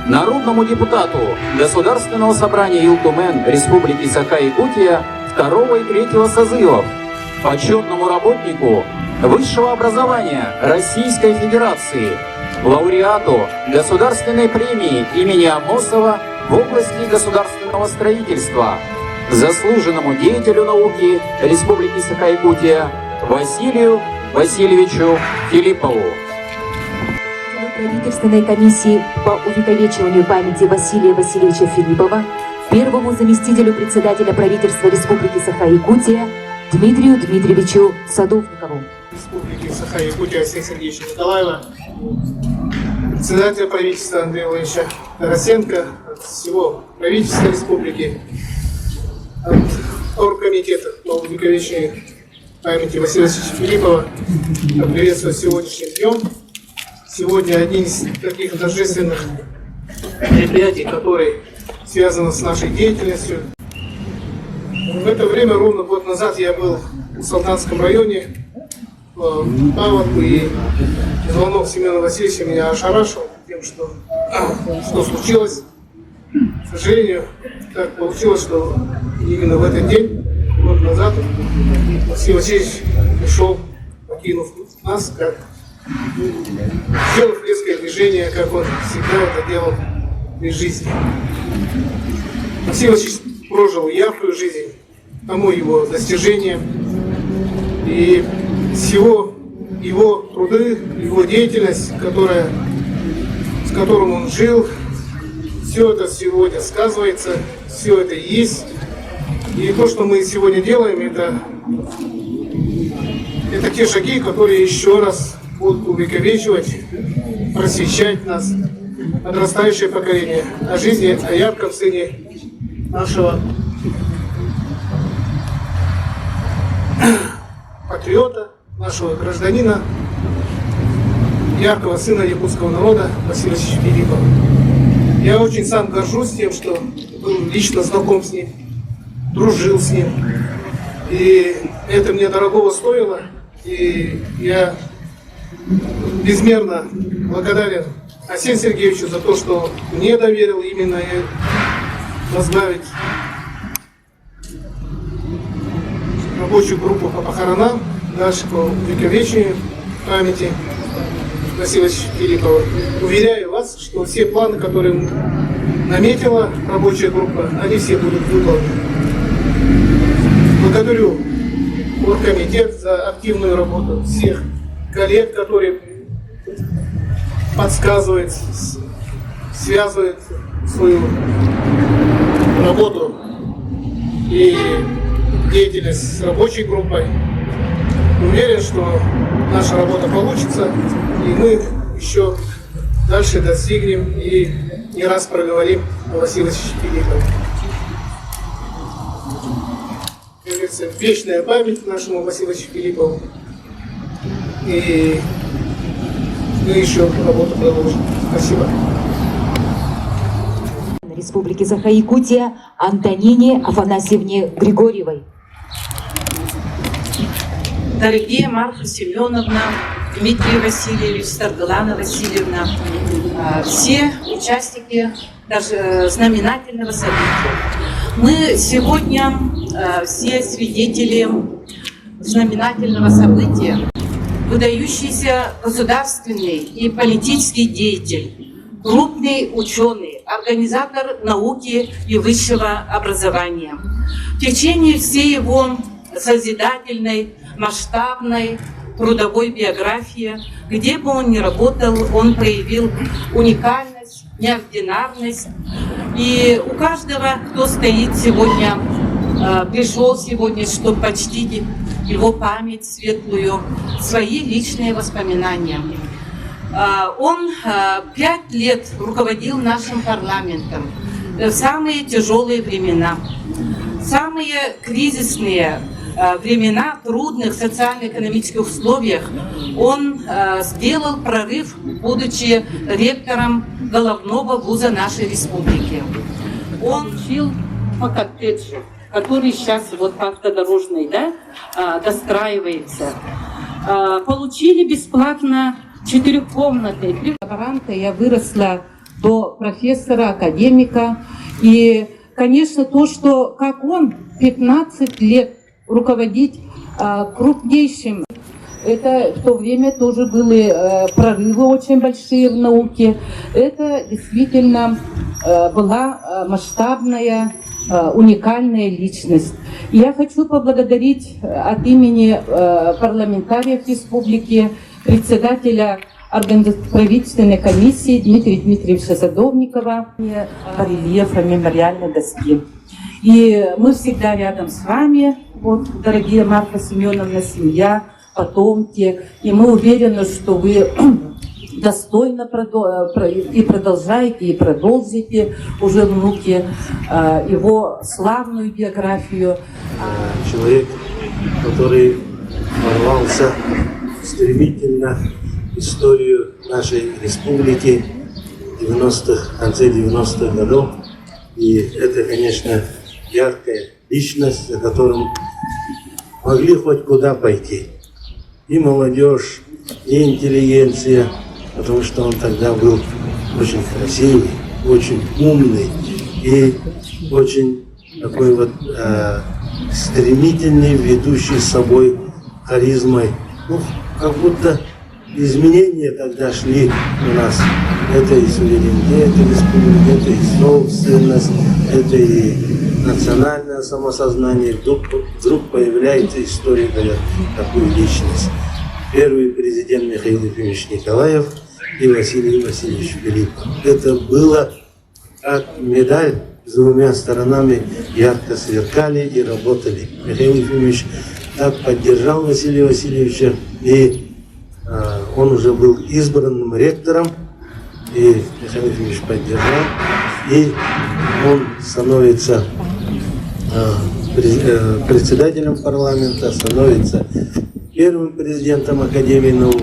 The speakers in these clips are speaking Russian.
народному депутату Государственного собрания Илтумен Республики Саха-Якутия 2 и 3 созывов, почетному работнику высшего образования Российской Федерации, лауреату Государственной премии имени Амосова в области государственного строительства, заслуженному деятелю науки Республики Саха-Якутия Василию Васильевичу Филиппову. Правительственной комиссии по увековечиванию памяти Василия Васильевича Филиппова, первому заместителю председателя правительства Республики Саха-Якутия Дмитрию Дмитриевичу Садовникову. Республики Саха-Якутия Алексея Сергеевича Николаева, председателя правительства Андрея Владимировича Тарасенко, от всего правительства республики, от оргкомитета по увековечению памяти Василия Васильевича Филиппова приветствую сегодняшним днем. Сегодня один из таких торжественных мероприятий, который связан с нашей деятельностью. В это время, ровно год назад, я был в Салтанском районе, паводку, и звонок Семена Васильевича меня ошарашил тем, что случилось. К сожалению, так получилось, что именно в этот день, год назад, Василий Васильевич пришел, покинув нас, как сделав резкое движение, как он всегда это делал при жизни. Василий Васильевич прожил яркую жизнь, тому его достижения, и всего его труды, его деятельность, с которым он жил, все это сегодня сказывается, все это есть. И то, что мы сегодня делаем, это те шаги, которые еще раз будут увековечивать, просвещать нас, подрастающее поколение, о жизни, о ярком сыне нашего патриота, нашего гражданина, яркого сына якутского народа Василия Васильевича Филиппова. Я очень сам горжусь тем, что был лично знаком с ним, дружил с ним. И это мне дорогого стоило. И я безмерно благодарен Алексею Сергеевичу за то, что мне доверил именно возглавить рабочую группу по похоронам, дальше по увековечению памяти Василия Васильевича Филиппова. Уверяю вас, что все планы, которые наметила рабочая группа, они все будут выполнены. Благодарю оргкомитет за активную работу, всех коллег, которые подсказывают, связывают свою работу и деятельность с рабочей группой. Уверен, что наша работа получится, и мы еще дальше достигнем и не раз проговорим о Василии Васильевиче Филиппове. Как говорится, вечная память нашему Василию Васильевичу Филиппову. И мы еще работу продолжим. Спасибо. Республики Саха-Якутия Антонине Афанасьевне Григорьевой. Дорогие Марфа Семеновна, Дмитрий Васильевич, Старгалана Васильевна, все участники даже знаменательного события. Мы сегодня все свидетели знаменательного события. Выдающийся государственный и политический деятель, крупный ученый, организатор науки и высшего образования. В течение всей его созидательной, масштабной трудовой биографии, где бы он ни работал, он проявил уникальность, неординарность. И у каждого, кто стоит сегодня, пришел сегодня, чтобы почтить его память светлую, свои личные воспоминания. Он 5 лет руководил нашим парламентом в самые тяжелые времена, самые кризисные времена, трудных социально-экономических условиях. Он сделал прорыв, будучи ректором головного вуза нашей республики. Он учил по коттеджу, который сейчас вот по автодорожной, достраивается. Получили бесплатно 4 комнаты. Я выросла до профессора, академика. И, конечно, то, что как он 15 лет руководить крупнейшим, это в то время тоже были прорывы очень большие в науке. Это действительно была масштабная, уникальная личность. И я хочу поблагодарить от имени парламентариев республики председателя правительственной комиссии Дмитрия Дмитриевича Садовникова барельефа мемориальной доски. И мы всегда рядом с вами, вот, дорогие Марфа Семеновна, семья, потомки, и мы уверены, что вы достойно и продолжаете, и продолжите уже внуки его славную биографию. Человек, который ворвался стремительно в историю нашей республики в конце 90-х годов. И это, конечно, яркая личность, за которым могли хоть куда пойти. И молодежь, и интеллигенция, потому что он тогда был очень красивый, очень умный и очень такой вот стремительный, ведущий с собой харизмой. Ну, как будто изменения тогда шли у нас. Это и суверенитет республики, это и собственность, это и национальное самосознание. Вдруг появляется история, дает такую личность. Первый президент Михаил Ефимович Николаев и Василий Васильевич Филиппов. Это было как медаль с двумя сторонами, ярко сверкали и работали. Михаил Ефимович так поддержал Василия Васильевича, и он уже был избранным ректором, и Михаил Ефимович поддержал, и он становится председателем парламента, становится первым президентом Академии наук,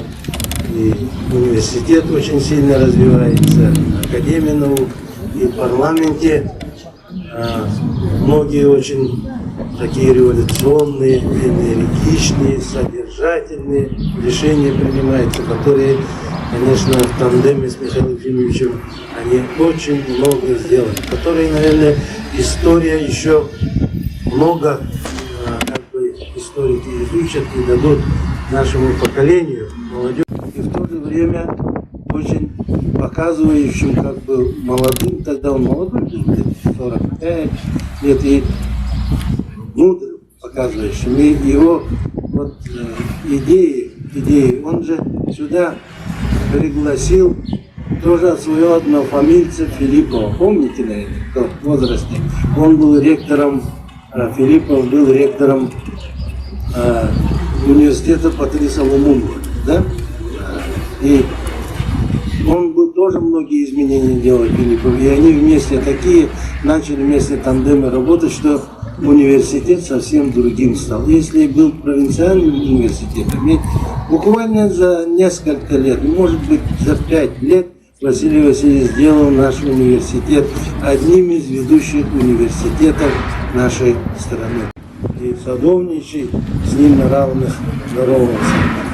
и университет очень сильно развивается, Академия наук, и в парламенте многие очень такие революционные, энергичные, содержательные решения принимаются, которые, конечно, в тандеме с Михаилом Ефимовичем они очень много сделали, которые, наверное, история еще много историки изучат и дадут нашему поколению, молодежи, и в то же время очень показывающим, как бы молодым, тогда он молодой был, 45 лет, и мудрым показывающим, и его вот, идеи, он же сюда пригласил тоже от своего однофамильца Филиппова, помните, наверное, в возрасте, он был ректором, Филиппов был ректором университета Патриса Лумумбы, да? И он был тоже многие изменения делал Филиппов, и они вместе такие начали вместе тандемы работать, что университет совсем другим стал. Если был провинциальным университетом, и буквально за несколько лет, может быть за 5 лет, Василий Васильевич сделал наш университет одним из ведущих университетов нашей страны. И Садовничий с ним на равных здоровался,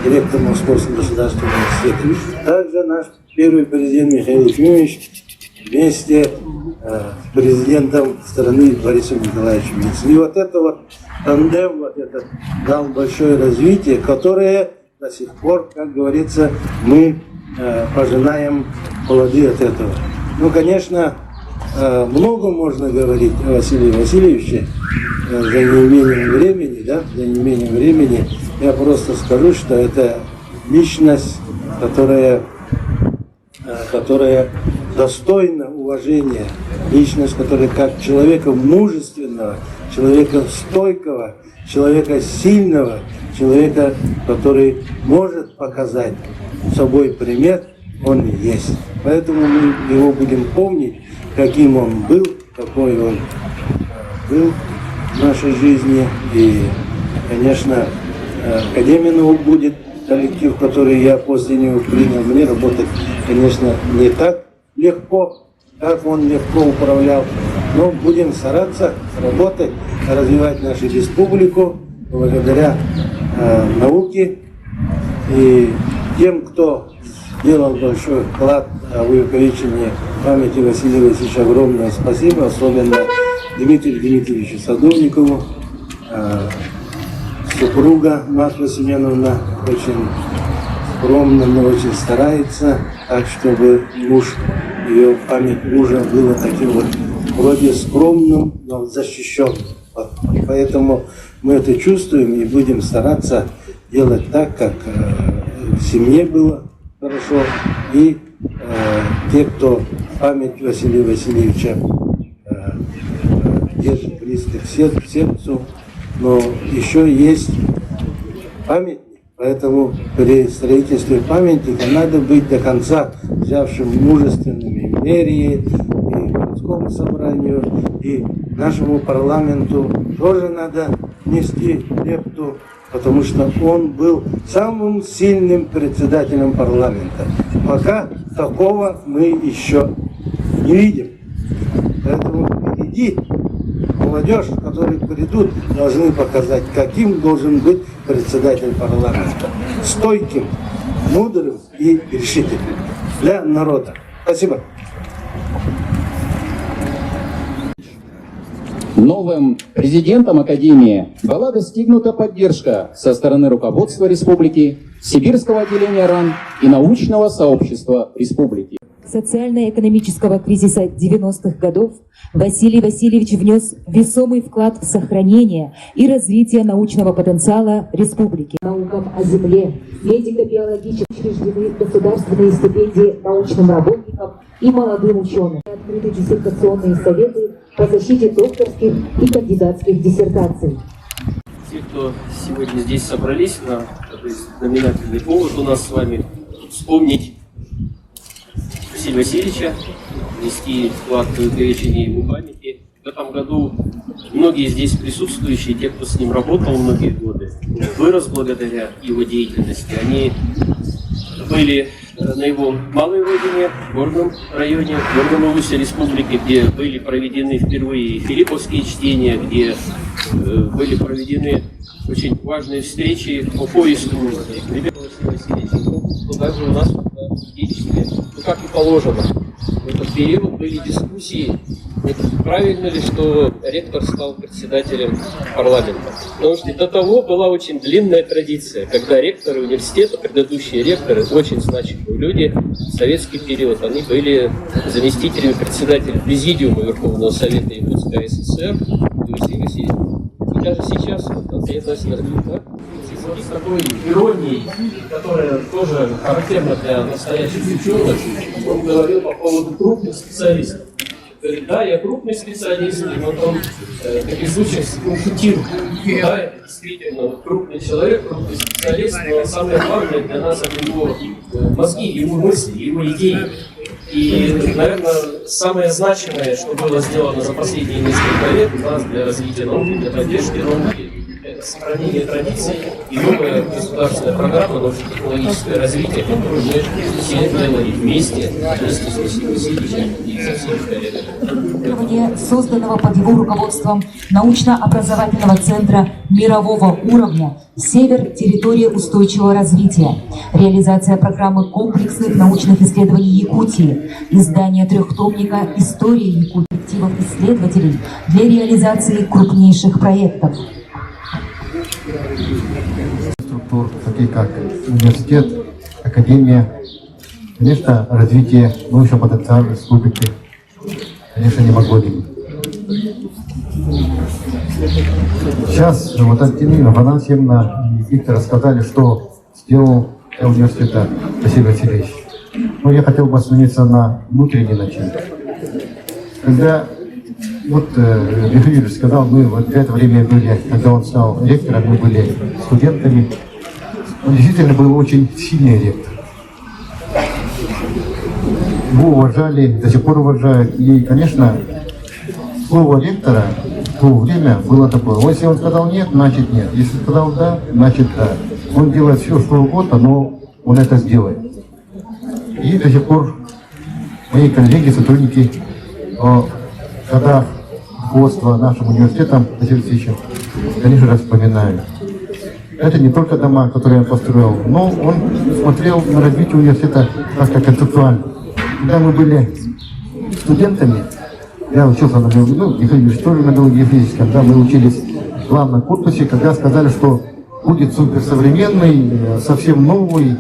директор Московского государственного университета. Также наш первый президент Михаил Ефимович вместе с президентом страны Борисом Николаевичем Ельциным. И вот это вот тандем, вот это дал большое развитие, которое до сих пор, как говорится, мы пожинаем плоды от этого. Ну, конечно, много можно говорить о Василии Васильевиче, за неимением времени, да, за неимением времени. Я просто скажу, что это личность, которая достойна уважения, личность, которая как человека мужественного, человека стойкого, человека сильного, человека, который может показать собой пример, он и есть. Поэтому мы его будем помнить, каким он был, какой он был в нашей жизни. И, конечно, Академия наук будет коллектив, который я после него принял. Мне работать, конечно, не так легко, как он легко управлял. Но будем стараться работать, развивать нашу республику благодаря науке. И тем, кто делал большой вклад в увековечение памяти Василия Васильевича. Огромное спасибо, особенно Дмитрию Дмитриевичу Садовникову, супруга Марфа Семеновна очень скромно, но очень старается, так чтобы ее память мужа была таким вот вроде скромным, но защищенным. И поэтому мы это чувствуем и будем стараться делать так, как в семье было хорошо, и те, кто память Василия Васильевича держит близко к сердцу, но еще есть памятник, поэтому при строительстве памятника надо быть до конца взявшим мужественными мэрии, и городскому собранию, и нашему парламенту тоже надо нести лепту, потому что он был самым сильным председателем парламента. Пока такого мы еще не видим. Поэтому впереди молодежь, которые придут, должны показать, каким должен быть председатель парламента. Стойким, мудрым и решительным для народа. Спасибо. Новым президентом Академии была достигнута поддержка со стороны руководства республики, Сибирского отделения РАН и научного сообщества республики. Социально-экономического кризиса 90-х годов Василий Васильевич внес весомый вклад в сохранение и развитие научного потенциала республики. Наукам о земле, медико-биологически учреждены государственные стипендии научным работникам и молодым ученым. Открыты диссертационные советы по защите докторских и кандидатских диссертаций. Те, кто сегодня здесь собрались на такой знаменательный повод у нас с вами, вспомнить Василия Васильевича, внести вклад в увековечение его памяти. В этом году многие здесь присутствующие, те, кто с ним работал многие годы, вырос благодаря его деятельности. Они были на его малой родине, в Горном районе, в Горном улусе республики, где были проведены впервые филипповские чтения, где были проведены очень важные встречи по поиску ребят Василия Васильевича, также у нас на студенчестве, как и положено. В этот период были дискуссии, правильно ли, что ректор стал председателем парламента. Потому что до того была очень длинная традиция, когда ректоры университета, предыдущие ректоры, очень значимые люди, в советский период, они были заместителями председателя Президиума Верховного Совета Якутской ССР Василия Васильевича. И даже сейчас, с такой иронией, которая тоже характерна для настоящих ученых, он говорил по поводу крупных специалистов. Говорит, да, я крупный специалист, и вот он в таких случаях шутил. Да, это действительно крупный человек, крупный специалист, но самое главное для нас это его мозги, его мысли, его идеи. И, наверное, самое значимое, что было сделано за последние несколько лет у нас для развития науки, для поддержки науки, это сохранение традиций и новая государственная программа научно-технологическое развитие, которую мы все делали вместе с Василием Васильевичем и со всеми коллегами. Созданного под его руководством научно-образовательного центра мирового уровня «Север. Территория устойчивого развития», реализация программы комплексных научных исследований Якутии, издание трехтомника «История Якутии», коллективов исследователей для реализации крупнейших проектов. Структур, такие как университет, академия, конечно, развитие научного потенциала республики, конечно, не могло быть. Сейчас вот Антонина Афанасьевна и Виктор рассказали, что сделал для университета Василий Васильевич. Но я хотел бы остановиться на внутренней начинке. Когда вот Михаил сказал, мы вот в это время были, когда он стал ректором, мы были студентами. Он действительно был очень сильный ректор. Его уважали, до сих пор уважают. И, конечно, слово ректора в то время было такое. Если он сказал нет, значит нет. Если сказал да, значит да. Он делает все, что угодно, но он это сделает. И до сих пор мои коллеги, сотрудники, когда руководство нашим университетом, конечно же, вспоминают. Это не только дома, которые он построил, но он смотрел на развитие университета как-то концептуально. Когда мы были студентами, я учился на биологии, тоже на биологии физическом, да, мы учились в главном корпусе, когда сказали, что будет суперсовременный, совсем новый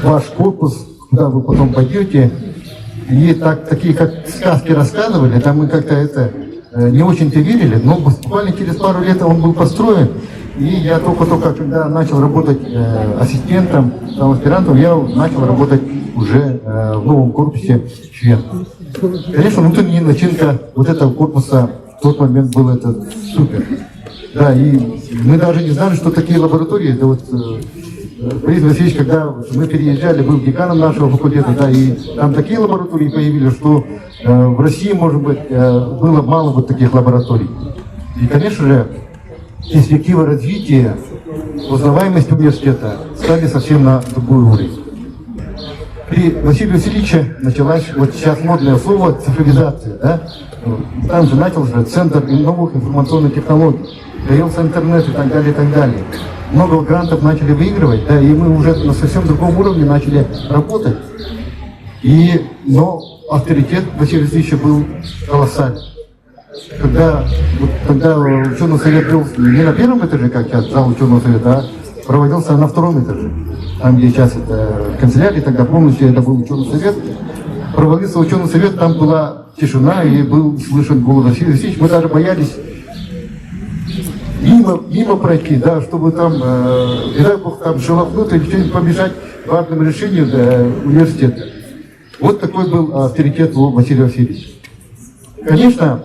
ваш корпус, куда вы потом пойдете. И такие как сказки рассказывали, там мы как-то не очень-то верили, но буквально через пару лет он был построен. И я только когда начал работать ассистентом, аспирантом, я начал работать уже в новом корпусе член. Конечно, внутренняя начинка вот этого корпуса в тот момент был это супер. Да, и мы даже не знали, что такие лаборатории. Да вот Борис Васильевич, когда мы переезжали, был деканом нашего факультета, да, и там такие лаборатории появились, что в России, может быть, было мало вот таких лабораторий. И, конечно же, перспектива развития, узнаваемость университета стали совсем на другой уровень. При Василии Васильевиче началась вот сейчас модное слово цифровизация, да? Там же начался центр новых информационных технологий, появился интернет и так далее, и так далее. Много грантов начали выигрывать, да, и мы уже на совсем другом уровне начали работать. Но авторитет Василия Васильевича был колоссальный. Когда ученый совет был не на первом этаже, как сейчас, зал ученого совета, а проводился на втором этаже. Там, где сейчас это канцелярия, тогда, помните, это был ученый совет. Проводился ученый совет, там была тишина, и был слышен голос Василия Васильевича. Мы даже боялись мимо пройти, да, чтобы там, не дай бог, там шелохнуть или что-нибудь помешать важному решению университета. Вот такой был авторитет у Василия Васильевича. Конечно,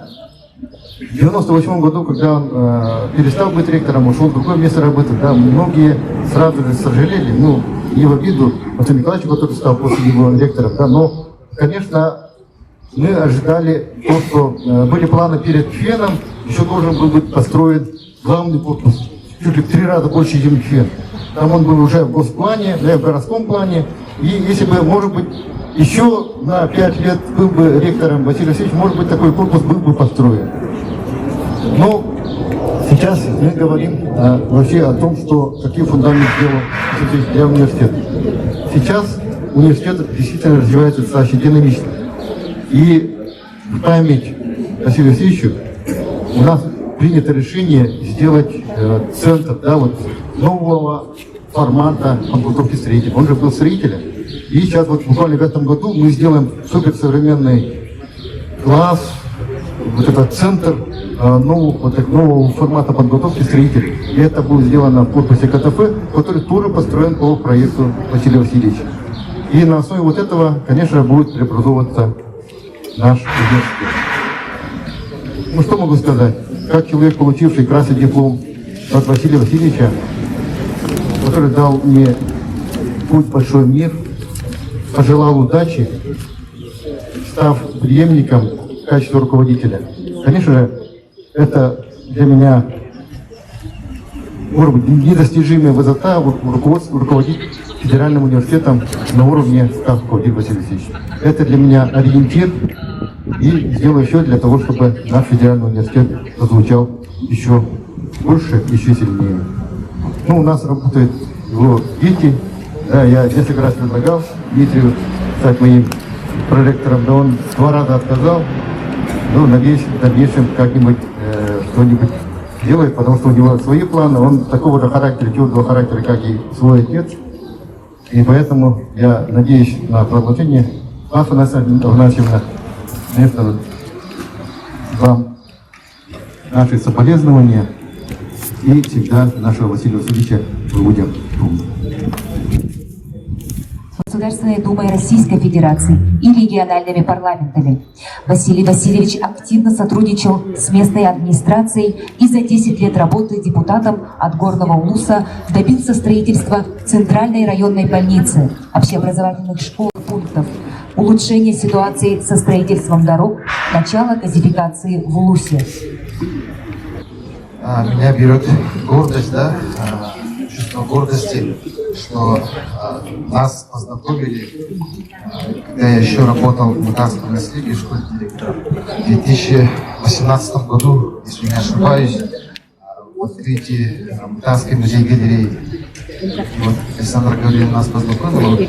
в 1998 году, когда он перестал быть ректором, ушел в другое место работы, да, многие сразу же сожалели, не в обиду Антону Николаевичу, который стал после него ректором, да, но, конечно, мы ожидали то, что были планы перед ЧВЕНом, еще должен был быть построен главный корпус, чуть ли в 3 раза больше, чем ЧВЕН. Там он был уже в госплане, да, в городском плане, и если бы, может быть, еще на 5 лет был бы ректором Василий Васильевич, может быть, такой корпус был бы построен. Но сейчас мы говорим вообще о том, что какие фундаменты сделал для университета. Сейчас университет действительно развивается достаточно динамично. И в память Василию Васильевичу у нас принято решение сделать центр, да, вот, нового формата подготовки строителей. Он же был строителем. И сейчас вот буквально в этом году мы сделаем суперсовременный класс, вот этот центр нового формата подготовки строителей. И это будет сделано в корпусе КТФ, который тоже построен по проекту Василия Васильевича. И на основе вот этого, конечно, будет преобразовываться наш университет. Ну что могу сказать? Как человек, получивший красный диплом от Василия Васильевича, который дал мне путь в большой мир, пожелал удачи, став преемником в качестве руководителя. Конечно же, это для меня, может быть, недостижимая высота руководить федеральным университетом на уровне, как руководитель Василий Васильевич. Это для меня ориентир, и сделаю все для того, чтобы наш федеральный университет прозвучал еще больше, еще сильнее. У нас работают его дети. Да, я несколько раз предлагал Дмитрию стать моим проректором, да он 2 раза отказал. Надеюсь, в дальнейшем как-нибудь что-нибудь делает, потому что у него свои планы, он такого же характера, твердого характера, как и свой отец. И поэтому я надеюсь на продолжение. Афанасия Игнатьевна, это вам наши соболезнования, и всегда нашего Василия Васильевича мы будем помнить. Государственной Думой Российской Федерации и региональными парламентами. Василий Васильевич активно сотрудничал с местной администрацией и за 10 лет работы депутатом от Горного Улуса добился строительства Центральной районной больницы, общеобразовательных школ, пунктов, улучшения ситуации со строительством дорог, начала газификации в Улусе. Меня берет гордость, да, чувство гордости, что нас познакомили, когда я еще работал в Мутанском наследии в школе директора. В 2018 году, если не ошибаюсь, Вот видите, Мутарский музей-галереи. Вот Александр Гаврилович нас познакомил,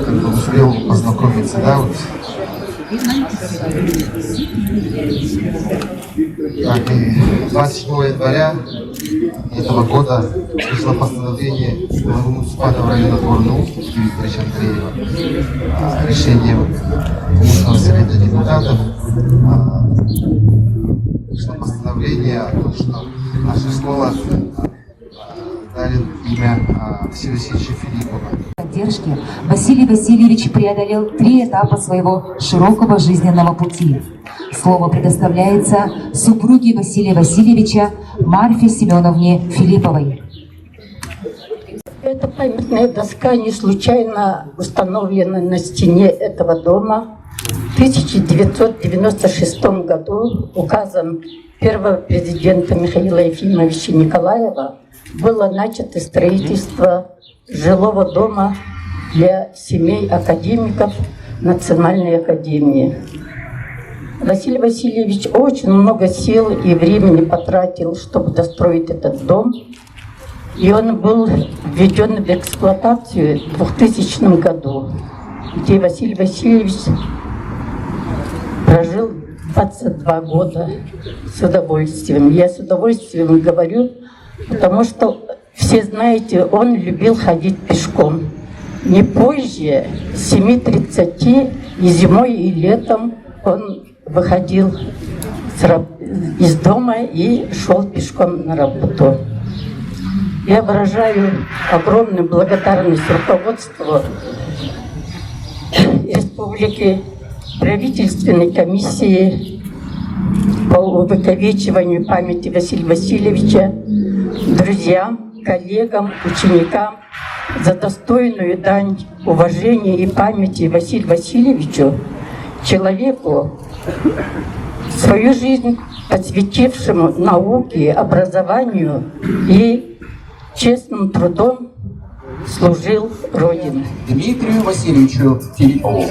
как бы успел познакомиться, да, вот. Так, и 27 января этого года вышло постановление главы муниципального района Горного Юрия Викторовича Андреева решением Коммунального совета депутатов вышло постановление о том, что наша школа дарит имя Василия Васильевича Филиппова. Поддержки Василий Васильевич преодолел 3 этапа своего широкого жизненного пути. Слово предоставляется супруге Василия Васильевича Марфе Семеновне Филипповой. Эта памятная доска не случайно установлена на стене этого дома. В 1996 году указом первого президента Михаила Ефимовича Николаева было начато строительство жилого дома для семей академиков Национальной академии. Василий Васильевич очень много сил и времени потратил, чтобы достроить этот дом. И он был введен в эксплуатацию в 2000 году, где Василий Васильевич прожил 22 года с удовольствием. Я с удовольствием говорю, потому что, все знаете, он любил ходить пешком. Не позже 7:30 и зимой, и летом он выходил из дома и шел пешком на работу. Я выражаю огромную благодарность руководству республики, правительственной комиссии по увековечиванию памяти Василия Васильевича, друзьям, коллегам, ученикам за достойную дань уважения и памяти Василию Васильевичу, человеку, свою жизнь посвятившему науке, образованию и честным трудом служил Родине. Дмитрию Васильевичу Филиппову.